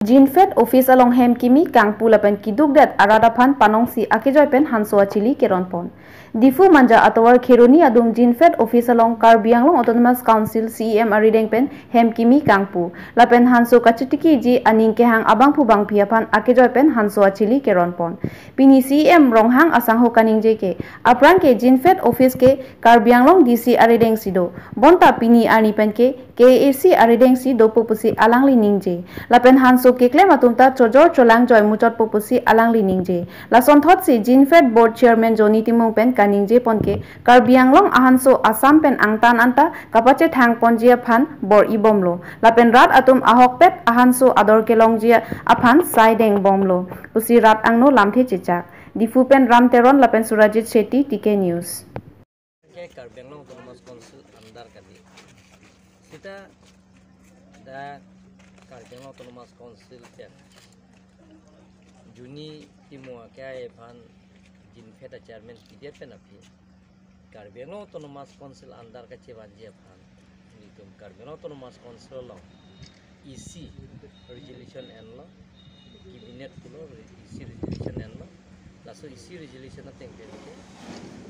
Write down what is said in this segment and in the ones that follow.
Jinfed office along hem kimi kangpu lapen kiduk dat aradapan panongsi akejoy pen hansoa chili keronpon. Difu manja atawar kheroni adung Jinfed office along Karbi Anglong Autonomous Council CEM arideng pen hem kimi kangpu lapen hanso kachitiki ji aning kehang abang pu bang piapan akejoy pen hansoa chili keronpon. Pini CEM ronghang asang ho kaning jeke aprang ke Jinfed office ke Karbi Anglong DC arideng sido bonta pini ani pen ke KAC arideng si dopo pusi alangli ningje lapen hanso kekle matumta chojor cholang joy muchot popusi alangli ningje lason thot si Jinfed board chairman Joni Timung pen kaningje ponke Karbi Anglong ahanso asam pen angtan anta kapache thang ponjia phan bor ibomlo lapen rat atum ahok pet ahanso ador kelongjia aphan saideng bomlo pusi rat angno lamthe chichak difu pen ram teron lapen Surajit Shetty TK News Karbi Anglong Autonomous Council andar kadi kita da Karbi Anglong Autonomous Council pen Juni Timua kaya pan Jinfed chairman kidia pen api Karbi Anglong Autonomous Council andar ka chebanjia pan nitum Karbi Anglong Autonomous Council lo EC resolution en lo cabinet kulo EC resolution en lo laso EC resolution na tengke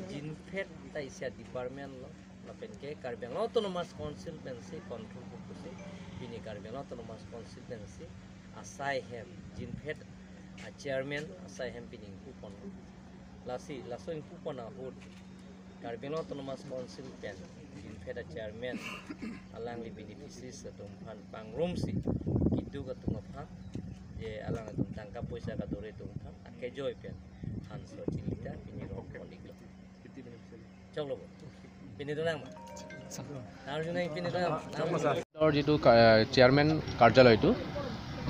Jinfed ta isia department lo lapen ke Karbi Anglong Autonomous Council pensi control pupuse bini Karbi Anglong Autonomous Council pensi asai hem Jinfed chairman asai hem pining kupon laso ing kupon ahud Karbi Anglong Autonomous Council pen Jinfed chairman alang li beneficiaries atum phan pangrum si kidu ka tungapha je alang atum tangka poisa ka dore tungpha akejoy pen hanso chilita pini ro koniklo chalo pini to nang আর জনে পিনি তো যেটো chairman কাৰ্যালয়টো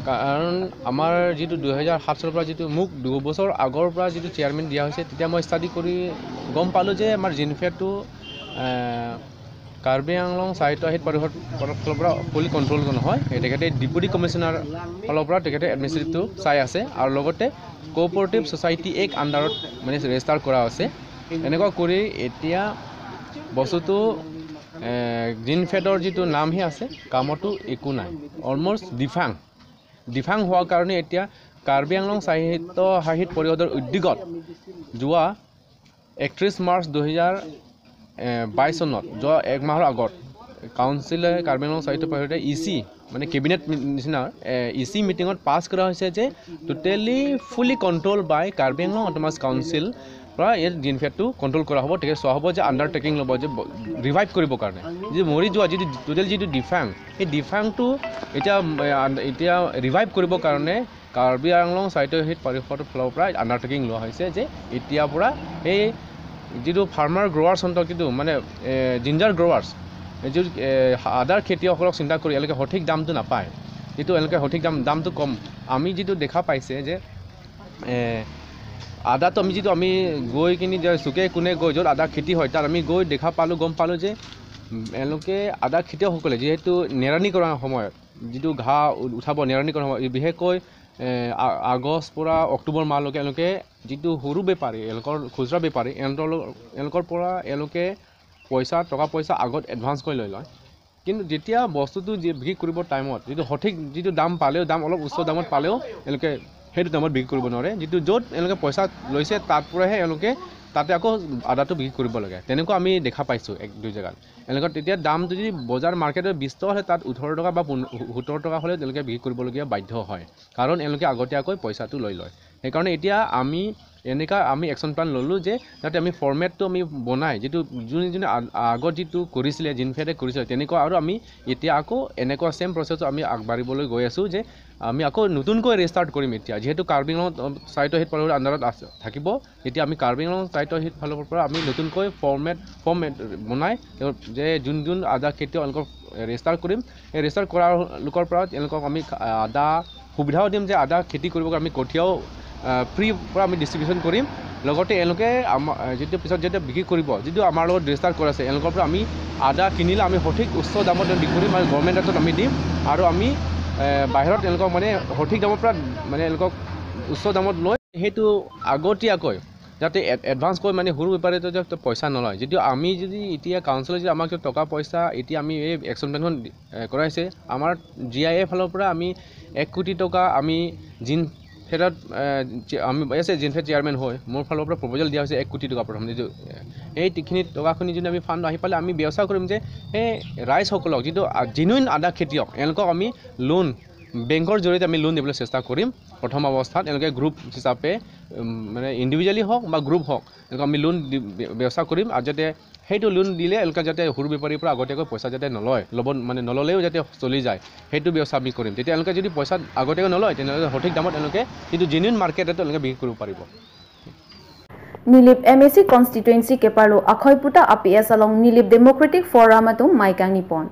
কাৰণ আমাৰ যেটো 2007 চনৰ পৰা যেটো মোক 2 বছৰ আগৰ পৰা যেটো চেয়াৰম্যান দিয়া হৈছে তেতিয়া মই ষ্টাডি কৰি গম পালো যে আমাৰ জিনফেটো কাৰ্বি আংলং সাহিত্য হিত পৰিষদ পৰা ফুলি কন্ট্ৰোল নহয় তেখেতে ডেপুটি কমিশনাৰ ফলৰ পৰা তেখেতে এডমিনিষ্ট্ৰেটিভ চাই আছে আৰু লগতে কোঅপাৰেটিভ সোসাইটি এক আন্ডাৰত মানে ৰেজিষ্টাৰ কৰা আছে এনেকুৱা কৰি এতিয়া বস্তুটো জিনফেডৰ যেটো নামহে আছে কামটো একো নাই অলমোস্ট ডিফাং হোৱাৰ কাৰণে এতিয়া কাৰ্বি আংলং সাহিত্য পৰিষদৰ উদ্যোগত যোৱা 31 মাৰ্চ 2022 চনত যোৱা এক মাহৰ আগত কাউন্সিলে কাৰ্বি আংলং সাহিত্য পৰিষদে ইসি মানে কেবিনেট নিচিনা ইসি মিটিঙত পাছ কৰা হৈছে যে টোটালি ফুলি কন্ট্ৰোল বাই কাৰ্বি আংলং অটোনমাস কাউন্সিল পৰা এই জিনফেটো কন্ট্ৰোল কৰা হ'ব তেকে সোৱা হ'ব যে আন্ডাৰটেকিং ল'ব যে ৰিভাইভ কৰিব কাৰণে যে মৰি যোৱা যদি টোটাল যেটো ডিফাং এই ডিফাংটো এতিয়া ৰিভাইভ কৰিব কাৰণে কাৰ্বি আংলং সাহিত্য পৰিষদৰ ফালৰ পৰা আন্ডাৰটেকিং লোৱা হৈছে যে এতিয়া পৰা এই যেটো ফাৰ্মাৰ গ্ৰোৱাৰ্ছ কিন্তু মানে জিঞ্জাৰ গ্ৰোৱাৰ্ছ যে আদাৰ খেতিয়কসকলক চিন্তা কৰি এলকে সঠিক দামটো নাপায় যেটো এলকে সঠিক দামটো কম আমি যেটো দেখা পাইছে যে আদাটো আমি গৈ কিনি যে সুকে কোনে গৈ য'ত আদা খেতি হয় তাত আমি গৈ দেখা পালোঁ গম পালোঁ যে এওঁলোকে আদা খেতিয়কসকলে যিহেতু নেৰানি কৰাৰ সময়ত যেটো ঘাঁহ উঠাব নেৰানি কৰাৰ সময়ত বিশেষকৈ আগষ্ট পৰা অক্টোবৰ মাহলৈকে এওঁলোকে যেটো সৰু বেপাৰী এওঁলোকৰ খুচৰা বেপাৰী এওঁলোকৰ পৰা এওঁলোকে টকা পইচা আগত এডভান্স কৰি লৈ লয় কিন্তু যেতিয়া বস্তুটো বিক্ৰী কৰিব টাইমত যেটো সঠিক যেটো দাম পালেও দাম অলপ উচ্চ দামত পালেও এওঁলোকে সেইটো দামত বিক্ৰী কৰিব নোৱাৰে যেটো য'ত এওঁলোকে পইচা লৈছে তাত পৰাহে এওঁলোকে তাতে আকৌ আদাটো বিক্ৰী কৰিব লাগে তেনেকুৱা আমি দেখা পাইছোঁ এক দুই জেগাত এওঁলোকৰ তেতিয়া দামটো যদি বজাৰ মাৰ্কেটত 20 টকা হ'লে তাত 18 টকা বা 17 টকা হ'লে তেওঁলোকে বিক্ৰী কৰিবলগীয়া বাধ্য হয় কাৰণ এওঁলোকে আগতীয়াকৈ পইচাটো লৈ লয় সেইকাৰণে এতিয়া আমি একশ্যন প্লান ল'লোঁ যে যাতে আমি ফৰ্মেটটো আমি বনাই যেটো যোনে আগত যেটো কৰিছিলে জিনফেডে কৰিছিলে তেনেকুৱা আৰু আমি এতিয়া আকৌ এনেকুৱা সেম প্ৰচেছটো আমি আগবাঢ়িবলৈ গৈ আছোঁ যে আমি আকৌ নতুনকৈ ৰিষ্টাৰ্ট কৰিম এতিয়া যেহেতু কাৰ্বি আংলং সাহিত্য পৰিষদৰ আন্ডাৰত এতিয়া আমি কাৰ্বি আংলং সাহিত্য ফালৰ পৰা আমি নতুনকৈ ফৰ্মেট বনাই যে যোন আদা খেতিয়ক এওঁলোকক ৰেজিষ্টাৰ কৰিম এই ৰেজিষ্টাৰ কৰাৰ লোকৰ পৰা এওঁলোকক আমি আদা সুবিধাও দিম যে আদা খেতি কৰিবৰ আমি কঠিয়াও ফ্ৰী পৰা আমি ডিষ্ট্ৰিবিউশ্যন কৰিম লগতে এওঁলোকে যেটো পিছত যেতিয়া বিক্ৰী কৰিব যেটো আমাৰ লগত ৰেজিষ্টাৰ কৰা আছে এওঁলোকৰ পৰা আমি আদা কিনিলে আমি সঠিক উচ্চ দামত বিক্ৰী কৰিম আৰু গভৰ্ণমেণ্ট ৰেটত আমি দিম আৰু আমি বাহিৰত এওঁলোকক মানে সঠিক দামৰ পৰা মানে এওঁলোকক উচ্চ দামত লৈ সেইটো আগতীয়াকৈ যাতে এডভান্স কৰি মানে সৰু বেপাৰীটো যাতে পইচা নলয় যদিও আমি যদি এতিয়া কাউন্সিলে যদি আমাক টকা পইচা এতিয়া আমি এই একশ্যন প্লেনখন কৰাইছে আমাৰ GIA ফালৰ পৰা আমি 1 কোটি টকা আমি জিন ফেডত আমি আছে জিন ফেড চেয়াৰমেন হয় মোৰ ফালৰ পৰা প্ৰপ'জাল দিয়া হৈছে 1 কোটি টকা প্ৰথম যে এই টিখিনি টকাখিনি যদি আমি ফাণ্ড আহি পালে আমি ব্যৱস্থা কৰিম যে এই ৰাইজসকলক যিটো জেনুইন আদা খেতিয়ক এওঁলোকক আমি লোন বেংকৰ জৰিয়তে আমি লোন দিবলৈ চেষ্টা কৰিম প্ৰথম অৱস্থাত এওঁলোকে গ্ৰুপ হিচাপে মানে ইণ্ডিভিজুৱেলি হওক বা গ্ৰুপ হওক এওঁলোকক আমি লোন ব্যৱস্থা কৰিম আৰু যাতে সেইটো লোন দিলে এওঁলোকে যাতে সৰু বেপাৰীৰ পৰা আগতীয়াকৈ পইচা যাতে মানে নল'লেও যাতে চলি যায় সেইটো ব্যৱস্থা আমি কৰিম তেতিয়া এওঁলোকে যদি পইচা আগতীয়াকৈ নলয় তেনেহ'লে সঠিক দামত এওঁলোকে যিটো জেনুইন মাৰ্কেটত এওঁলোকে বিক্ৰী কৰিব পাৰিব Nilip MAC constituency ke parlo akhoi puta APS along Nilip Democratic Forum atum maikang nipon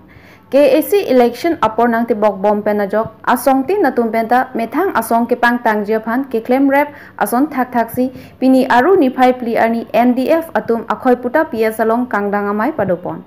KAC election apor nang tibok bom penajok asong ti natum penta methang asong ke pang tangje phan ke claim rep ason thak thaksi pini aru ni phai pli ani NDF atum akhoi puta PS along kangdang amai padopon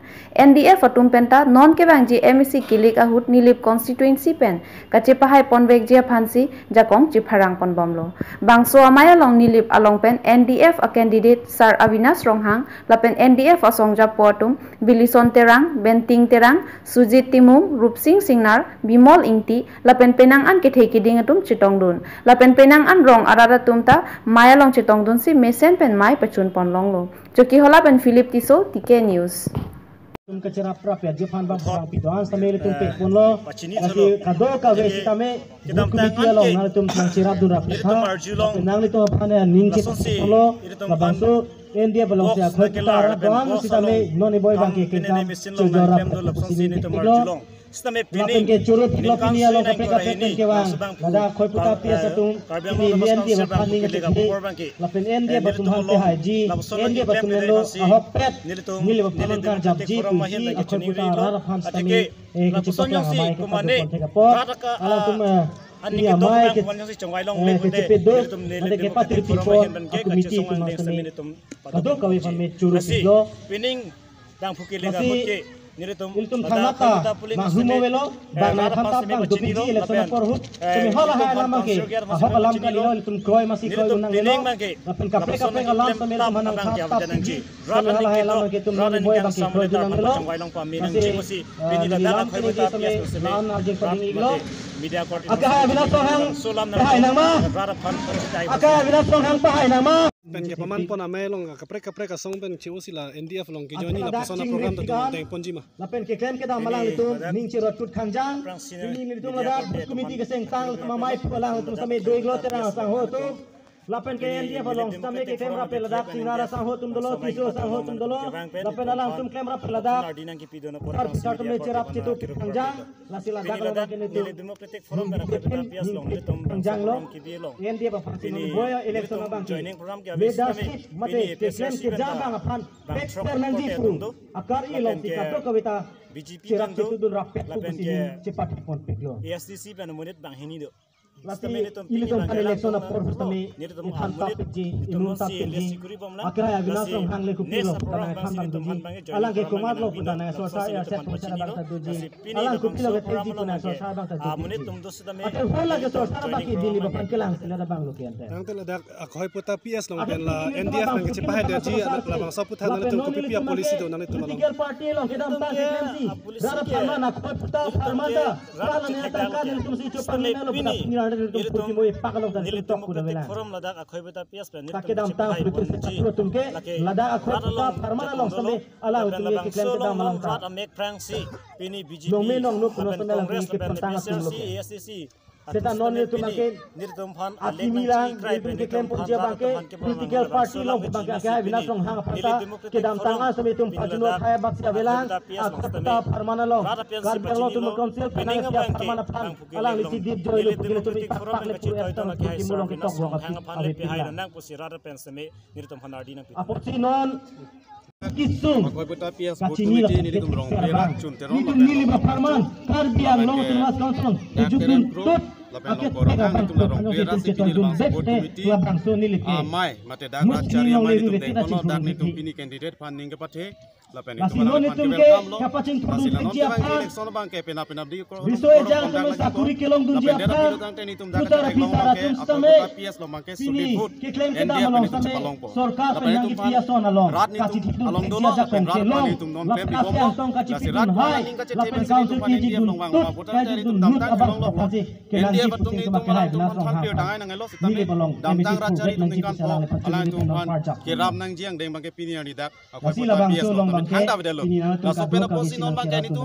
NDF atum penta non ke bang ji MAC kilik ahut Nilip constituency pen kache pahai ponbek je phansi jakong ji pharang pon bomlo bangso amai along Nilip along pen NDF a candidate Sir Avinash Ronghang lapen NDF asong japotum Bilison Terang Benting Terang Sujit Timung Rupsing Singnar Bimol Ingti lapen penangan ke theki ding atum chitongdun lapen penangan rong arara tumta maya long chitongdun si mesen pen mai pachun pon longlo joki hola pen Philip Tiso TK News तुम कचरा प्राप्त जफान बाप पिदवान समेल तुम पे बोलो ऐसे कदो का वैसे तमे कमिटी लो ना तुम चिराब दूर रख था नांगली तो अपने निंचे बोलो बांसो इंडिया बलों से अखोई तारा दोन सितमे नोनी बॉय बांकी के काम चोजरा बोलो Sistem ini ke curut lokini alo KPK ke wang ada khoi puta pia satung ini ND bapani ke lapen ND batum halte haji ND batum lo ahopet nili bapalan kan japji puisi khoi puta rar fan stami ke cipak mai ke por ala tum ini amai ke cepedo ada ke patri tipo komiti tum kado kawi fan me curut lo pining dang phukile ga mutke Iltum thanata mahhumo velo bana thanta bang dupiji election por hut tumi hola ha nama ke hola lam ka lilo iltum kroi masi kroi unang velo apin kapre ka lam sa mera manang thata piji hola ha lam ke tum nani boy bang kroi unang velo masi pini lada khoi buta pias nan arjing pading iglo media court aka bila sohang pahai nama aka bila sohang pahai nama pen ke paman pon ame long kapre ka song pen chiu sila NDF long ki joni la persona program to teng ponji ma lapen ke claim ke da malang itu ning ci rot tut khangjang ini litum lada komiti ke seng tang mamai pulang tum same doi glo terang sang ho tu lapen ke NDF long same ke claim rapel lada sinara sang ho tum dolo tiso sang ho tum dolo lapen alang tum claim rapel lada dinang ki pidona por start me cerap citu khangjang lasila dak lada ke itu Democratic Forum da pias long litum khangjang lo ki bi long NDF pasti boy election abang joining program ke leadership mate ke claim ke jabang aphan experiment jitu akar ilong tikato kawita BJP cerap kan citu dul rapet tu lapen sini cepat pon peklo ASDC pen monit bang hini do Lati ili tum kan election na por tami ithan tapik ji inun tapik ji akira ya bina song hang le kupilo kana khan bang ji alang ke kumar lo puta na so sa ya set pucha bang ta ji alang kupilo ke teji puna so sa bang ta ji monit tum dos da me atel hola ke so sa bang ki dili bapan kelang sila da bang lo ke ante nang tela dak akhoi puta PS long pen la NDF nang ke pahe de ji la bang so puta na to kopi pia polisi do nang to long political party lo ke dam ta KMC dara pharma na khoi puta pharma da pala ne ta ka dil tum si chupan ne lo puta forum ladak akhoi beta pias pen Kake dam tang pro tumke lada akhoi puta pharma long same ala utumi ke claim ke dam malang ta make frank si pini BJP nome nong no kuno sandal ke pantang atum ASDC Seta non itu make nirtum phan atimilang itu ke claim pun jabang ke political party long bangke ke bina song hang phata ke dam tanga sami tum pajuno thaya baksia belang akta pharmana long gar lo tum council kana sia pharmana phan alang lisi dip joy lo pugil tum pak le pu esta ki mulong ke tok wa ale pe hai nang pu sirara pen same nirtum phan ardi nang apopsi non kisung akhoi puta PS committee ni dum rong pera chun terong itu nili ba farman kar biang long tumas council ejukun tot lapen lo korang tum la rong pera si pini bang support committee amai mate dak acharya mai tum deng kono dak ni tum pini candidate funding ke pathe Lasino ni tumke kapacing produk kerja apa? Biso ejang teman sakuri kelong dunji apa? Putar pisara tum stame. Pini keklaim kita malong stame. Sorkar penyanggit piaso nalong. Kasih hidup kerja jakong kelong. Lapas yang tong kasih hidup hai. Lapan council kiji dun tut kaji dun nut abang kaji kelang di puting kemakai hai benar rong ha. Nili balong emisi kuget nang jitu salang lepas ini tong parjak. Kirap nang jiang deng bangke pini yang didak. Kasih labang so long bangke. La sopena posi non bangke itu.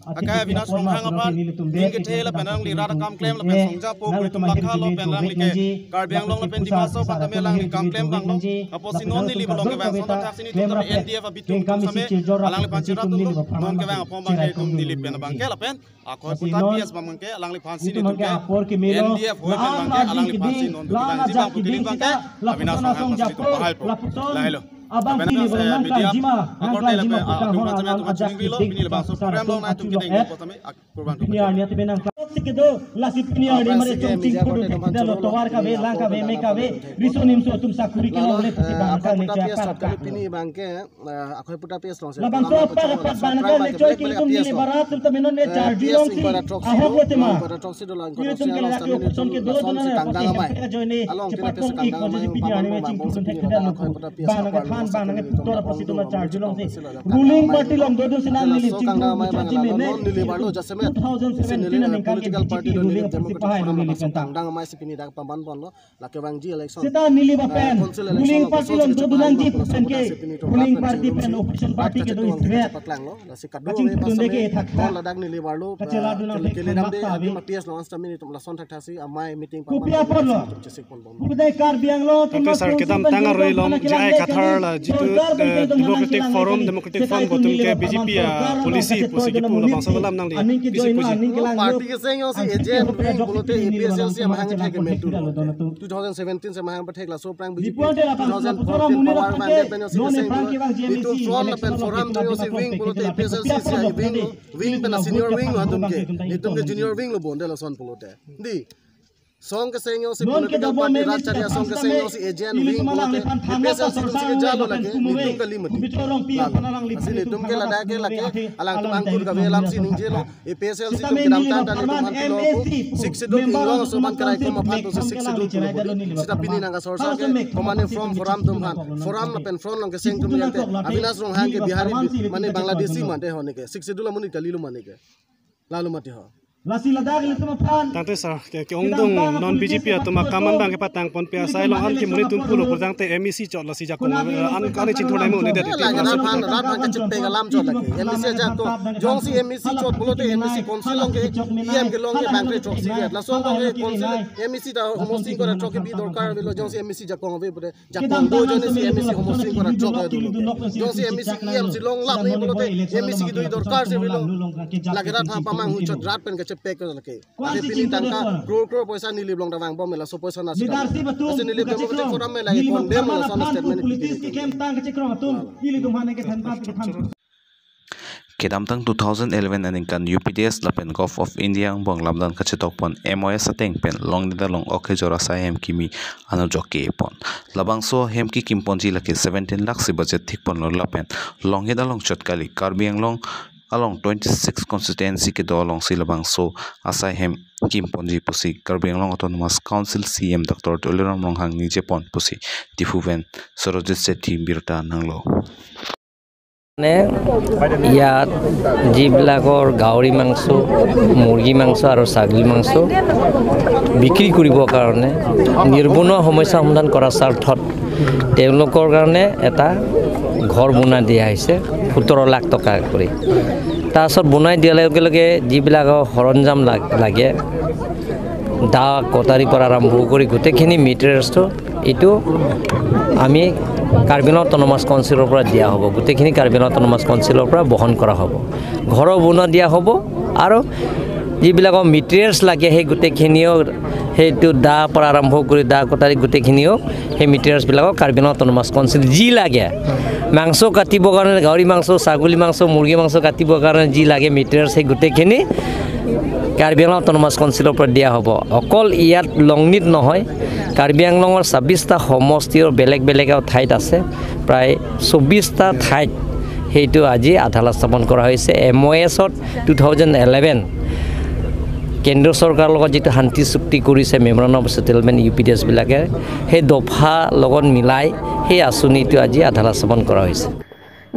Akaya binas rong hang apa? Tinggi tela penang li rada kam claim la pen songja po kulitum lakha lo penang li ke. Karbiang long la pen di maso patame lang li kam claim bang long. Aposi non ni li balong ke bang so tak sini tu tapi NDF abitum same. Alang li pancira tu non ke bang apom bangke tum ni li pen bangke la pen. Ako puta PS bangke alang li pansi ni tu ke. NDF ho pen bangke alang li pansi non tu bang jibang putili bangke. Abinas rong hang mas tu pahal po. Lahelo. Abang pilih berenang kan jima, angkat jima petang orang alam ajak kita pasar tu piniar ni benang sekedo lasi piniar ni mereka cingkut kita lo tawar kabe lang kabe me kabe riso nimso tum sakuri ke lo le pasti bangka ne cakap pini bangke aku puta PS long labang so apa dapat bangka le coy ke tum ni barat tum menon ne charge long si ahok le tema ini tum ke laki option ke dolo dona ne pasti join ni cepat kong ikut jadi piniar ni cingkut kita lo bangka bang nang putora pasito na charge long si ruling party long dodo sinan nili cingku charge me ne 2017 na political party ruling party pahay nili pentang dang mai sipini dak pamban bon lo lake wang ji election sita nili ba pen ruling party long dodo nang ji pen ke ruling party pen opposition party ke do threat paklang lo la sikado we pasame ke thakha la dak nili barlo kachela duna ke le dam de abi ma PS lo ansta mini tum la son thakha si amai meeting pamban kupia porlo kupidai kar biang lo tum sar kedam tanga roi lom jai kathar la jitu democratic forum democratic fund botum ke BJP polisi posiki pula bangsa balam nang di kisi puji party ke sengo si agent wing bolote APSL si mahang thek me 2017 se mahang thek la so prang BJP 2014 power bande penyo si sengo itu front pen forum to si wing bolote APSL si wing pen senior wing adum ke junior wing lo bonde la son bolote di song ke sengo si political party rajcharia song ke sengo si agent wing bolote APSL si jalo lage nitum ke limati asli nitum ke lada ke lake alang tum angkur ka velam si ninje lo APSL si tum kidam tan tan tum han lo 6 do inglo so man karai ko maphan to 6 do sita pini nanga sorsa ke komane from forum tum han forum na pen front lang ke seng tum yante abinas rong hang ke bihari mane bangladeshi mate hone ke 6 do la muni kalilu mane ke lalu mate ho lasi ladak le tuma pan tante sar ke ongdong non BJP atuma kaman bang ke patang pon pia sai long an ke muni tum pulo purjang te MEC chot lasi jakong an kane chinthor nai mo ne de la ga pan rat pan ke chippe ga lam chot lake MEC ja to jong si MEC chot bolo te MEC council long ke PM ke long ke bank re chok si la song ke council MEC ta homosing kora chok ke bi dorkar velo jong si MEC jakong ve pore jakong do jone si MEC homosing kora chok jong si MEC PM si long lap ni bolo te MEC ki doi dorkar se velo la ga rat pamang hu chot rat pen ke pek lake ade pini tangka crore paisa nili blong da wang bom la so paisa na leadership betul nili democratic forum me lagi condemn la son statement politis ki kem tang ke chekro atum ili dumhane ke thanpa ke tham Kedamtang 2011 aninkan UPDS lapen Gulf of India ang buang lamdan kacetokpon MOS ateng pen long nida long oke jora sa hem kimi ano joke pon labang so hem ki kimponji laki 17 lakh si budget thikpon lo lapen long hida long chotkali karbiang long along 26 constituency ke do along silabang so asai hem kim ponji pusi Karbiang long autonomous council CM Dr. Toleram Ronghang nije pon pusi Tifuven Sorojit Sethi birta nanglo ne ইয়াত যিবিলাকৰ গাহৰি মাংস মুৰ্গী মাংস আৰু ছাগলী মাংস বিক্ৰী কৰিবৰ কাৰণে নিৰ্বনুৱা সমস্যা সমাধান কৰাৰ স্বাৰ্থত তেওঁলোকৰ কাৰণে এটা ঘৰ বনাই দিয়া হৈছে 17 লাখ টকা কৰি তাৰপিছত বনাই দিয়াৰ লগে লগে যিবিলাকৰ সৰঞ্জাম লাগে দা কটাৰীৰ পৰা আৰম্ভ কৰি গোটেইখিনি মেটেৰিয়েলছটো এইটো আমি Karbiang Autonomous Council পৰা দিয়া হ'ব গোটেইখিনি Karbiang Autonomous Council পৰা বহন কৰা হ'ব ঘৰ বনোৱা দিয়া হ'ব আৰু যিবিলাকৰ মেটেৰিয়েলছ লাগে সেই গোটেইখিনিও সেইটো দা পৰা আৰম্ভ কৰি দা কটাৰী গোটেইখিনিও সেই মেটেৰিয়েলছ বিলাকক Karbiang Autonomous Council যি লাগে মাংস কাটিবৰ কাৰণে গাহৰি মাংস ছাগলী মাংস মুৰ্গী মাংস কাটিবৰ কাৰণে যি লাগে মেটেৰিয়েলছ সেই গোটেইখিনি Karbiang Autonomous Council পৰা দিয়া হ'ব অকল ইয়াত লংনিত নহয় Karbiang Longৰ 26টা সমষ্টিৰ বেলেগ বেলেগ ঠাইত আছে প্ৰায় 24টা ঠাইত সেইটো আজি আধালা স্থাপন কৰা হৈছে MOS-ত 2011 কেন্দ্ৰ চৰকাৰৰ লগত যেটো শান্তি চুক্তি কৰিছে মেমৰেণ্ডাম অফ সেটেলমেন্ট UPDS বিলাকে সেই দফা লগত মিলাই সেই আঁচনিটো আজি আধালা স্থাপন কৰা হৈছে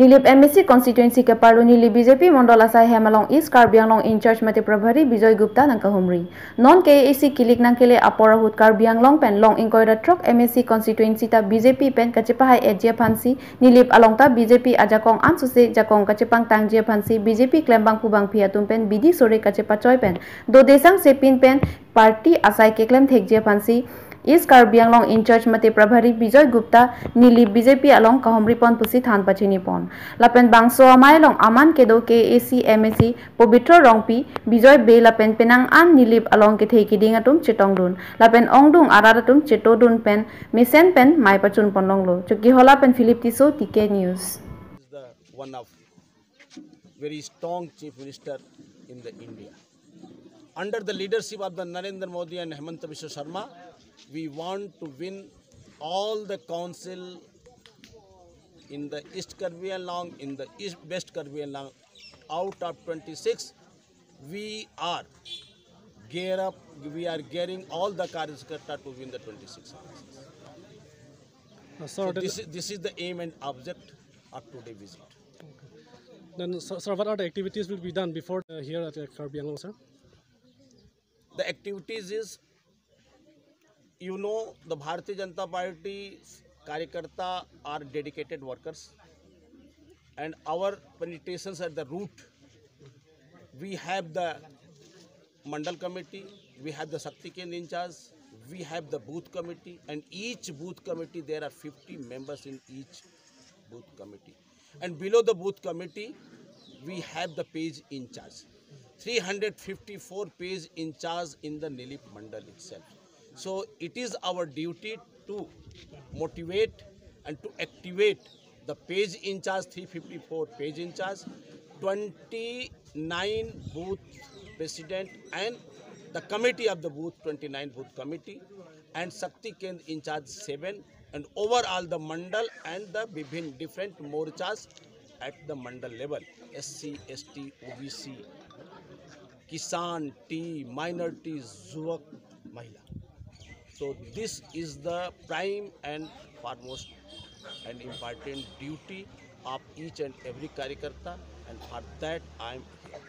नीलिप MSC constituency के पार्लो नीलिप BJP मंडल आसाय हेमालों ईस्ट कार्बी आंगलों इंचार्ज मते प्रभारी विजय Gupta नंका हुमरी non KAC किलिक नंकेले अपराहुत Karbi Anglong pen लोंग इंकोयरा ट्रक MSC constituency ता BJP पेन कचेपाहाय एजिया फांसी नीलिप अलोंग ता BJP आजाकोंग आंसुसे जाकोंग कचेपांग तांगजिया फांसी BJP क्लेम्बांग पुबांग फियातुम पेन बिदी सोरे कचेपा चोय पेन दो देसांग सेपिन पेन पार्टी आसाय के क्लेम थेकजिया फांसी East Karbi Anglong Incharge Mate Prabhari Bijoy Gupta Nili BJP along Kahomri Pon Pusi Than Pachini Pon Lapen Bangso Amai Long Aman Kedo KAC MSC Pobitro Rongpi Bijoy Be Lapen Penang An Nilip along ke Thei Kiding Atum Chitong Dun Lapen Ongdung Araratum Chito Dun Pen Misen Pen Mai Pachun Ponong Lo Chuki Hola Pen Philip Tiso TK News is the one of very strong chief minister in the India under the leadership of the Narendra Modi and Hemanta Biswa Sharma. We want to win all the council in the East Karbi Anglong, in the West Karbi Anglong. Out of 26, we are gearing all the Karyakarta to win the 26. So this is the aim and object of today's visit. Then, sir, what are the activities will be done before here at Karbi Anglong, sir? The activities is, you know, the Bharatiya Janata Party Karyakarta are dedicated workers, and our penetration at the root. We have the Mandal Committee, we have the Shakti Kendra in charge, we have the booth committee, and each booth committee there are 50 members in each booth committee. And below the booth committee, we have the page in charge. 354 page in charge in the Nilip Mandal itself. So it is our duty to motivate and to activate the page in charge, 354 page in charge, 29 booth president and the committee of the booth, 29 booth committee, and Shakti Kendra in charge 7, and overall the mandal and the different morchas at the mandal level, SC, ST, OBC, Kisan, T, minorities, Zuvak, Mahila. So this is the prime and foremost and important duty of each and every Karyakarta, and for that I am here.